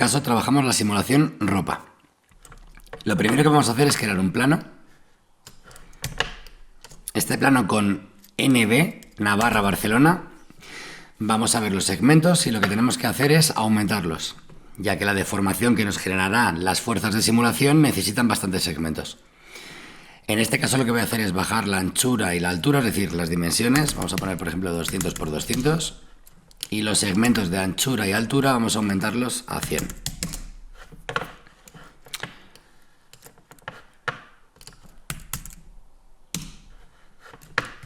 caso trabajamos la simulación ropa. Lo primero que vamos a hacer es crear un plano. Este plano con NB, Navarra, Barcelona. Vamos a ver los segmentos y lo que tenemos que hacer es aumentarlos, ya que la deformación que nos generarán las fuerzas de simulación necesitan bastantes segmentos. En este caso lo que voy a hacer es bajar la anchura y la altura, es decir, las dimensiones. Vamos a poner, por ejemplo, 200 por 200. Y los segmentos de anchura y altura vamos a aumentarlos a 100.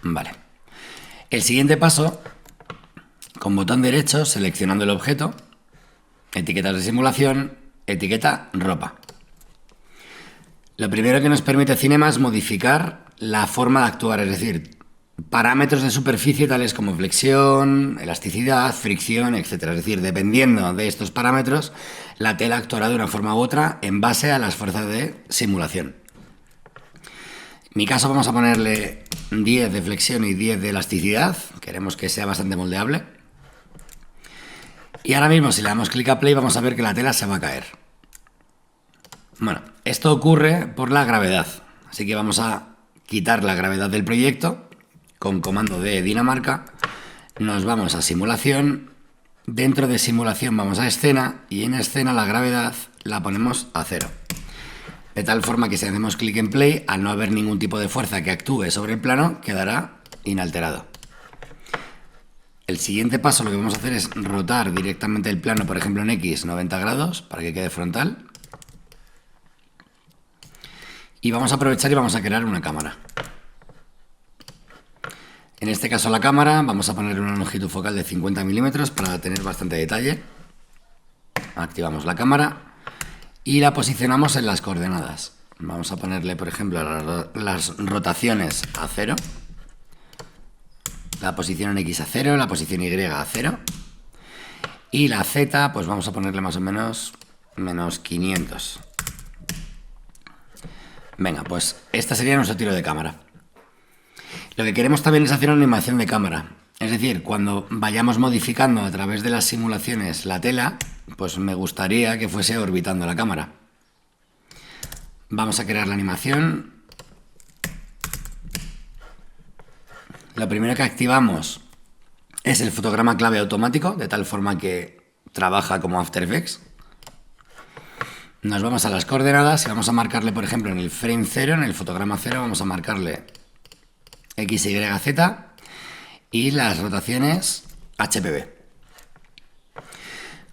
Vale. El siguiente paso, con botón derecho, seleccionando el objeto, etiquetas de simulación, etiqueta ropa. Lo primero que nos permite Cinema es modificar la forma de actuar, es decir, parámetros de superficie tales como flexión, elasticidad, fricción, etc. Es decir, dependiendo de estos parámetros, la tela actuará de una forma u otra en base a las fuerzas de simulación. En mi caso vamos a ponerle 10 de flexión y 10 de elasticidad. Queremos que sea bastante moldeable. Y ahora mismo, si le damos clic a play, vamos a ver que la tela se va a caer. Bueno, esto ocurre por la gravedad. Así que vamos a quitar la gravedad del proyecto. Con comando de Dinamarca nos vamos a simulación. Dentro de simulación vamos a escena. Y en escena la gravedad la ponemos a 0. De tal forma que si hacemos clic en play, al no haber ningún tipo de fuerza que actúe sobre el plano, quedará inalterado. El siguiente paso lo que vamos a hacer es rotar directamente el plano, por ejemplo en X, 90 grados, para que quede frontal. Y vamos a aprovechar y vamos a crear una cámara. En este caso la cámara vamos a poner una longitud focal de 50 milímetros para tener bastante detalle. Activamos la cámara y la posicionamos en las coordenadas. Vamos a ponerle, por ejemplo, las rotaciones a 0. La posición en X a 0, la posición Y a 0. Y la Z, pues vamos a ponerle más o menos menos 500. Venga, pues esta sería nuestro tiro de cámara. Lo que queremos también es hacer una animación de cámara. Es decir, cuando vayamos modificando a través de las simulaciones la tela, pues me gustaría que fuese orbitando la cámara. Vamos a crear la animación. Lo primero que activamos es el fotograma clave automático, de tal forma que trabaja como After Effects. Nos vamos a las coordenadas y vamos a marcarle, por ejemplo, en el frame 0, en el fotograma 0, vamos a marcarle X, Y, Z y las rotaciones HPV.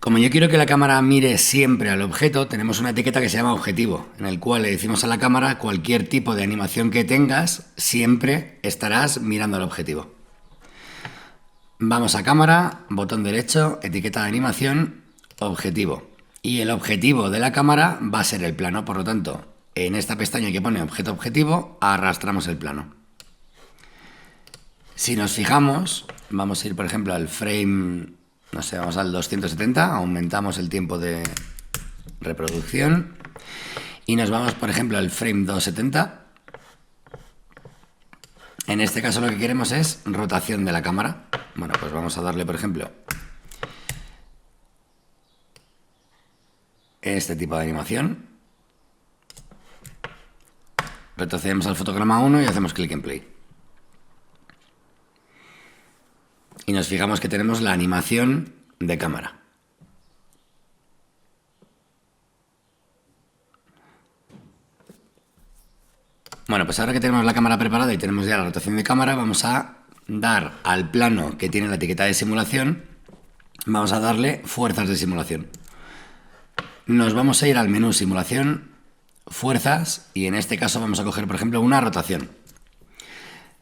Como yo quiero que la cámara mire siempre al objeto, tenemos una etiqueta que se llama objetivo, en el cual le decimos a la cámara cualquier tipo de animación que tengas, siempre estarás mirando al objetivo. Vamos a cámara, botón derecho, etiqueta de animación, objetivo. Y el objetivo de la cámara va a ser el plano, por lo tanto, en esta pestaña que pone objeto objetivo, arrastramos el plano. Si nos fijamos, vamos a ir por ejemplo al frame, no sé, vamos al 270, aumentamos el tiempo de reproducción y nos vamos por ejemplo al frame 270. En este caso lo que queremos es rotación de la cámara. Bueno, pues vamos a darle por ejemplo este tipo de animación. Retrocedemos al fotograma 1 y hacemos clic en play. Y nos fijamos que tenemos la animación de cámara. Bueno, pues ahora que tenemos la cámara preparada y tenemos ya la rotación de cámara, vamos a dar al plano que tiene la etiqueta de simulación, vamos a darle fuerzas de simulación. Nos vamos a ir al menú simulación, fuerzas, y en este caso vamos a coger, por ejemplo, una rotación.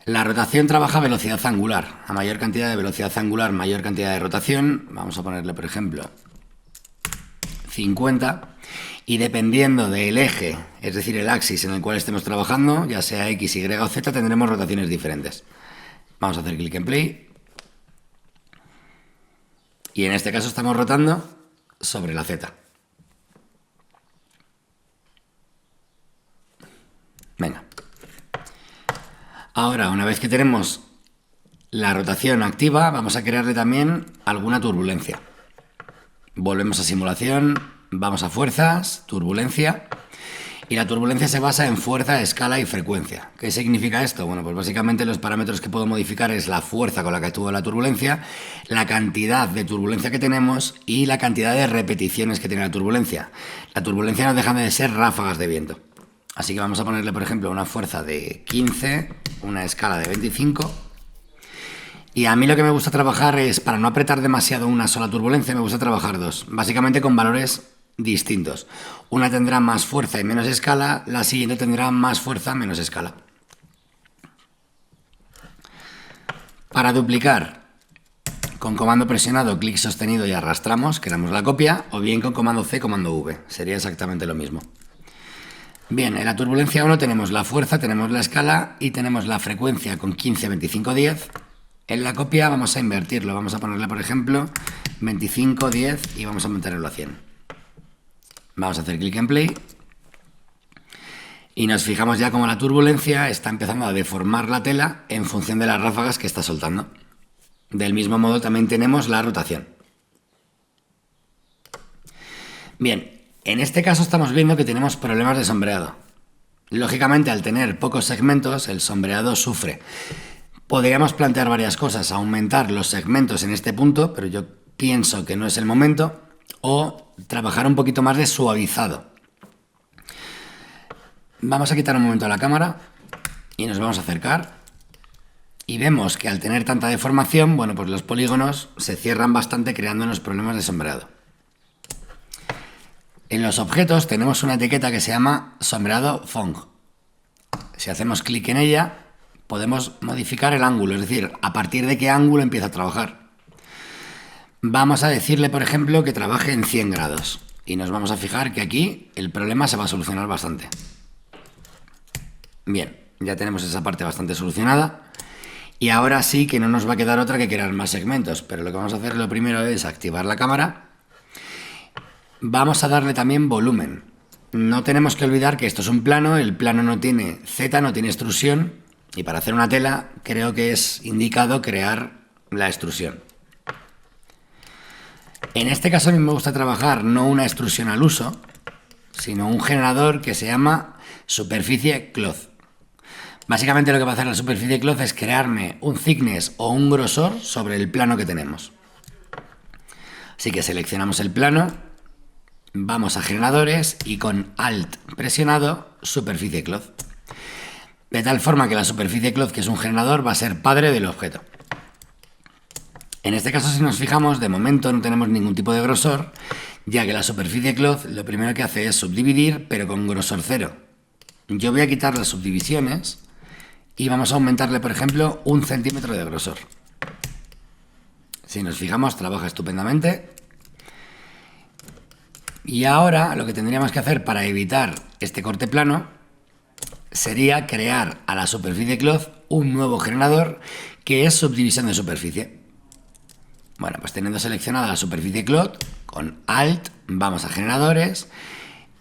La rotación trabaja a velocidad angular. A mayor cantidad de velocidad angular, mayor cantidad de rotación. Vamos a ponerle, por ejemplo, 50. Y dependiendo del eje, es decir, el axis en el cual estemos trabajando, ya sea X, Y o Z, tendremos rotaciones diferentes. Vamos a hacer clic en play. Y en este caso estamos rotando sobre la Z. Venga. Ahora, una vez que tenemos la rotación activa, vamos a crearle también alguna turbulencia. Volvemos a simulación, Vamos a fuerzas, turbulencia. Y la turbulencia se basa en fuerza, escala y frecuencia. ¿Qué significa esto? Bueno, pues básicamente los parámetros que puedo modificar es la fuerza con la que actúa la turbulencia, la cantidad de turbulencia que tenemos y la cantidad de repeticiones que tiene la turbulencia. La turbulencia no deja de ser ráfagas de viento. Así que vamos a ponerle, por ejemplo, una fuerza de 15, una escala de 25. Y a mí lo que me gusta trabajar es, para no apretar demasiado una sola turbulencia, me gusta trabajar dos. Básicamente con valores distintos. Una tendrá más fuerza y menos escala, la siguiente tendrá más fuerza, menos escala. Para duplicar, con comando presionado, clic sostenido y arrastramos, creamos la copia, o bien con comando C, comando V. Sería exactamente lo mismo. Bien, en la turbulencia 1 tenemos la fuerza, tenemos la escala y tenemos la frecuencia con 15, 25, 10. En la copia vamos a invertirlo, vamos a ponerle, por ejemplo, 25, 10 y vamos a mantenerlo a 100. Vamos a hacer clic en play y nos fijamos ya cómo la turbulencia está empezando a deformar la tela en función de las ráfagas que está soltando. Del mismo modo también tenemos la rotación. Bien, en este caso estamos viendo que tenemos problemas de sombreado. Lógicamente, al tener pocos segmentos, el sombreado sufre. Podríamos plantear varias cosas, aumentar los segmentos en este punto, pero yo pienso que no es el momento, o trabajar un poquito más de suavizado. Vamos a quitar un momento la cámara y nos vamos a acercar y vemos que al tener tanta deformación, bueno, pues los polígonos se cierran bastante creándonos problemas de sombreado. En los objetos tenemos una etiqueta que se llama sombreado Phong. Si hacemos clic en ella, podemos modificar el ángulo, es decir, a partir de qué ángulo empieza a trabajar. Vamos a decirle, por ejemplo, que trabaje en 100 grados. Y nos vamos a fijar que aquí el problema se va a solucionar bastante. Bien, ya tenemos esa parte bastante solucionada. Y ahora sí que no nos va a quedar otra que crear más segmentos. Pero lo que vamos a hacer lo primero es activar la cámara. Vamos a darle también volumen. No tenemos que olvidar que esto es un plano. El plano no tiene Z, no tiene extrusión. Y para hacer una tela creo que es indicado crear la extrusión. En este caso a mí me gusta trabajar no una extrusión al uso, sino un generador que se llama superficie cloth. Básicamente lo que va a hacer la superficie cloth es crearme un thickness o un grosor sobre el plano que tenemos. Así que seleccionamos el plano, vamos a generadores y con Alt presionado, superficie cloth. De tal forma que la superficie cloth, que es un generador, va a ser padre del objeto. En este caso, si nos fijamos, de momento no tenemos ningún tipo de grosor, ya que la superficie cloth lo primero que hace es subdividir, pero con grosor 0. Yo voy a quitar las subdivisiones y vamos a aumentarle, por ejemplo, 1 centímetro de grosor. Si nos fijamos, trabaja estupendamente. Y ahora lo que tendríamos que hacer para evitar este corte plano sería crear a la superficie cloth un nuevo generador que es subdivisión de superficie. Bueno, pues teniendo seleccionada la superficie cloth, con Alt vamos a generadores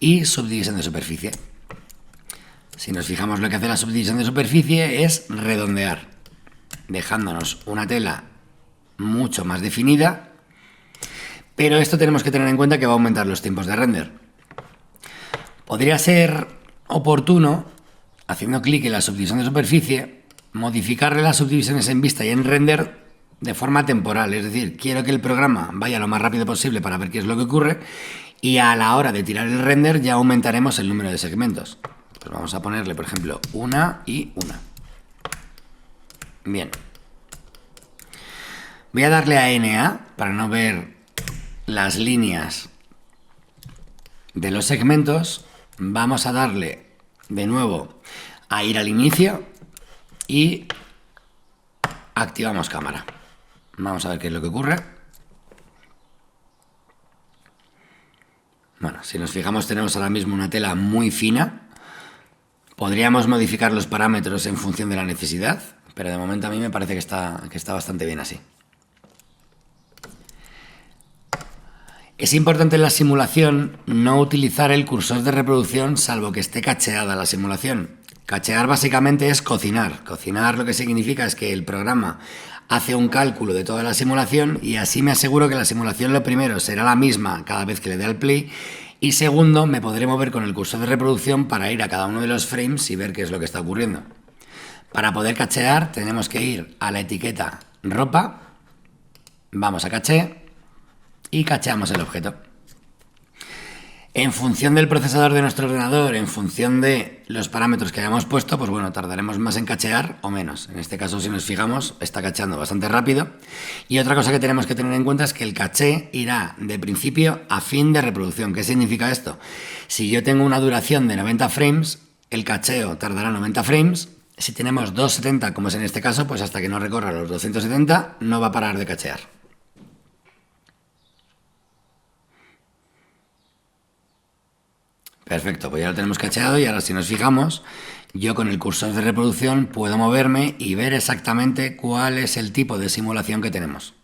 y subdivisión de superficie. Si nos fijamos, lo que hace la subdivisión de superficie es redondear, dejándonos una tela mucho más definida, pero esto tenemos que tener en cuenta que va a aumentar los tiempos de render. Podría ser oportuno, haciendo clic en la subdivisión de superficie, modificarle las subdivisiones en vista y en render de forma temporal, es decir, quiero que el programa vaya lo más rápido posible para ver qué es lo que ocurre y a la hora de tirar el render ya aumentaremos el número de segmentos. Pues vamos a ponerle, por ejemplo, una y una. Bien. Voy a darle a NA para no ver las líneas de los segmentos. Vamos a darle de nuevo a ir al inicio y activamos cámara. Vamos a ver qué es lo que ocurre. Bueno, si nos fijamos tenemos ahora mismo una tela muy fina. Podríamos modificar los parámetros en función de la necesidad, pero de momento a mí me parece que está bastante bien así. Es importante en la simulación no utilizar el cursor de reproducción salvo que esté cacheada la simulación. Cachear básicamente es cocinar. Cocinar lo que significa es que el programa hace un cálculo de toda la simulación y así me aseguro que la simulación lo primero será la misma cada vez que le dé al play Y segundo, me podré mover con el cursor de reproducción para ir a cada uno de los frames y ver qué es lo que está ocurriendo. Para poder cachear tenemos que ir a la etiqueta ropa, vamos a caché y cacheamos el objeto. En función del procesador de nuestro ordenador, en función de los parámetros que hayamos puesto, pues bueno, tardaremos más en cachear o menos. En este caso, si nos fijamos, está cacheando bastante rápido. Y otra cosa que tenemos que tener en cuenta es que el caché irá de principio a fin de reproducción. ¿Qué significa esto? Si yo tengo una duración de 90 frames, el cacheo tardará 90 frames. Si tenemos 270, como es en este caso, pues hasta que no recorra los 270, no va a parar de cachear. Perfecto, pues ya lo tenemos cacheado y ahora si nos fijamos, yo con el cursor de reproducción puedo moverme y ver exactamente cuál es el tipo de simulación que tenemos.